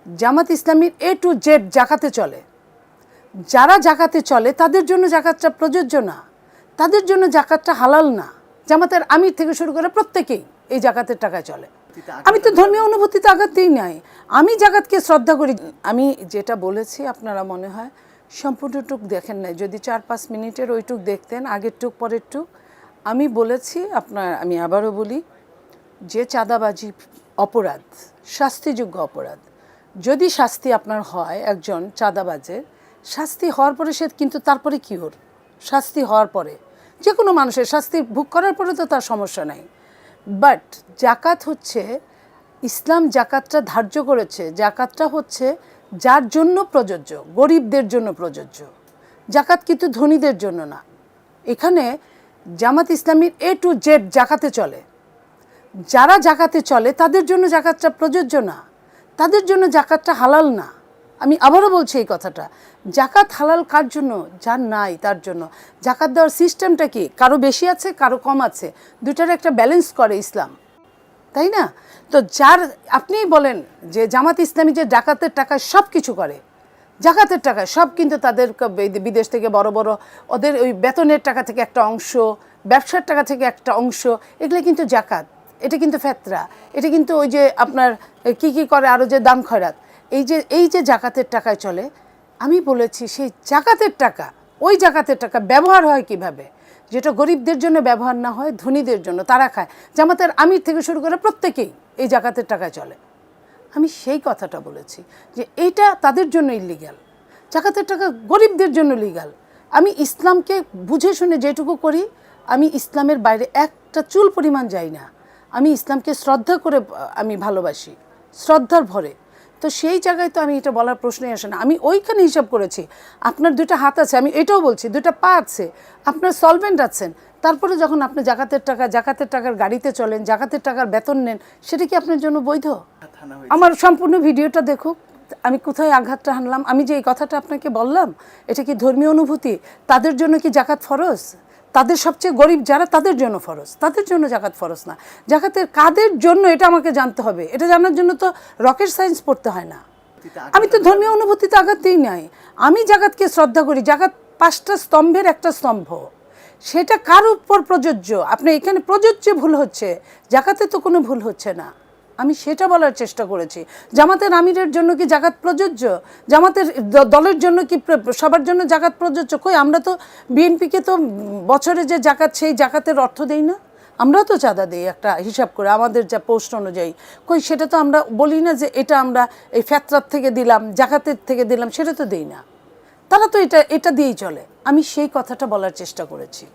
জামাত ইসলামীর A to Z জাকাতে চলে। যারা জাকাতে চলে তাদের জন্য জাকাতটা প্রযোজ্য না, তাদের জন্য জাকাতটা হালাল না। জামাতের আমির থেকে শুরু করে প্রত্যেকেই এই জাকাতের টাকায় চলে। আমি তো ধর্মীয় অনুভূতিতে আঘাত দিই নাই, আমি জাকাতকে শ্রদ্ধা করি। আমি যেটা বলেছি আপনারা মনে হয় সম্পূর্ণটুক দেখেন নাই। যদি 4-5 মিনিটের ওইটুক দেখতেন, আগের টুক পরের টুক, আমি বলেছি আমি আবারও বলি যে চাঁদাবাজি অপরাধ, শাস্তিযোগ্য অপরাধ। যদি শাস্তি আপনার হয় একজন চাঁদাবাজের, শাস্তি হওয়ার পরে সে কিন্তু তারপরে কী ওর শাস্তি হওয়ার পরে যে কোনো মানুষের শাস্তি ভোগ করার পরে তো তার সমস্যা নাই। বাট জাকাত হচ্ছে, ইসলাম জাকাতটা ধার্য করেছে, জাকাতটা হচ্ছে যার জন্য প্রযোজ্য, গরিবদের জন্য প্রযোজ্য। জাকাত কিন্তু ধনীদের জন্য না। এখানে জামাত ইসলামীর A to Z জাকাতে চলে। যারা জাকাতে চলে তাদের জন্য জাকাতটা প্রযোজ্য না, তাদের জন্য জাকাতটা হালাল না। আমি আবারও বলছি এই কথাটা, জাকাত হালাল কার জন্য? যার নাই তার জন্য। জাকাত দেওয়ার সিস্টেমটা কি? কারো বেশি আছে, কারো কম আছে, দুটার একটা ব্যালেন্স করে ইসলাম, তাই না? তো যার আপনিই বলেন যে জামাত ইসলামী যে জাকাতের টাকায় সব কিছু করে, জাকাতের টাকায় সব, কিন্তু তাদের বিদেশ থেকে বড় বড় ওদের ওই বেতনের টাকা থেকে একটা অংশ, ব্যবসার টাকা থেকে একটা অংশ, এগুলো কিন্তু জাকাত, এটা কিন্তু ফেতরা, এটা কিন্তু ওই যে আপনার কি করে আরও যে দান খয়রাত, এই যে জাকাতের টাকায় চলে। আমি বলেছি সেই জাকাতের টাকা, ওই জাকাতের টাকা ব্যবহার হয় কিভাবে? যেটা গরিবদের জন্য ব্যবহার না হয়, ধনীদের জন্য, তারা খায়। জামাতের আমির থেকে শুরু করে প্রত্যেকেই এই জাকাতের টাকায় চলে। আমি সেই কথাটা বলেছি যে এইটা তাদের জন্য ইলিগাল, জাকাতের টাকা গরিবদের জন্য লিগাল। আমি ইসলামকে বুঝে শুনে যেটুকু করি, আমি ইসলামের বাইরে একটা চুল পরিমাণ যাই না। আমি ইসলামকে শ্রদ্ধা করে আমি ভালোবাসি, শ্রদ্ধার ভরে। তো সেই জায়গায় তো আমি এটা বলার প্রশ্নই আসে না। আমি ওইখানে হিসাব করেছি, আপনার দুইটা হাত আছে, আমি এটাও বলছি, দুইটা পা আছে, আপনার সলভেন্ট আছেন, তারপরে যখন আপনি জাকাতের টাকার গাড়িতে চলেন, জাকাতের টাকার বেতন নেন, সেটা কি আপনার জন্য বৈধ? আমার সম্পূর্ণ ভিডিওটা দেখুক, আমি কোথায় আঘাতটা হানলাম। আমি যে এই কথাটা আপনাকে বললাম, এটা কি ধর্মীয় অনুভূতি? তাদের জন্য কি জাকাত ফরজ? তাদের সবচেয়ে গরিব যারা, তাদের জন্য ফরজ, তাদের জন্য জাকাত ফরজ না। জাকাতের কাদের জন্য এটা আমাকে জানতে হবে। এটা জানার জন্য তো রকেট সায়েন্স পড়তে হয় না। আমি তো ধর্মীয় অনুভূতিতে আঘাত দিই নাই, আমি জাকাতকে শ্রদ্ধা করি। জাকাত 5টা স্তম্ভের একটা স্তম্ভ, সেটা কার উপর প্রযোজ্য? আপনি এখানে প্রযোজ্য ভুল হচ্ছে, জাকাতে তো কোনো ভুল হচ্ছে না। আমি সেটা বলার চেষ্টা করেছি। জামাতের আমিরের জন্য কি জাকাত প্রযোজ্য? জামাতের দলের জন্য কি সবার জন্য জাকাত প্রযোজ্য? কই, আমরা তো বিএনপিকে তো বছরে যে জাকাত, সেই জাকাতের অর্থ দেই না। আমরাও তো চাঁদা দিই একটা হিসাব করে, আমাদের যা পোস্ট অনুযায়ী। কই, সেটা তো আমরা বলি না যে এটা আমরা এই ফেতরাত থেকে দিলাম, জাকাতের থেকে দিলাম, সেটা তো দিই না। তারা তো এটা দিয়েই চলে। আমি সেই কথাটা বলার চেষ্টা করেছি।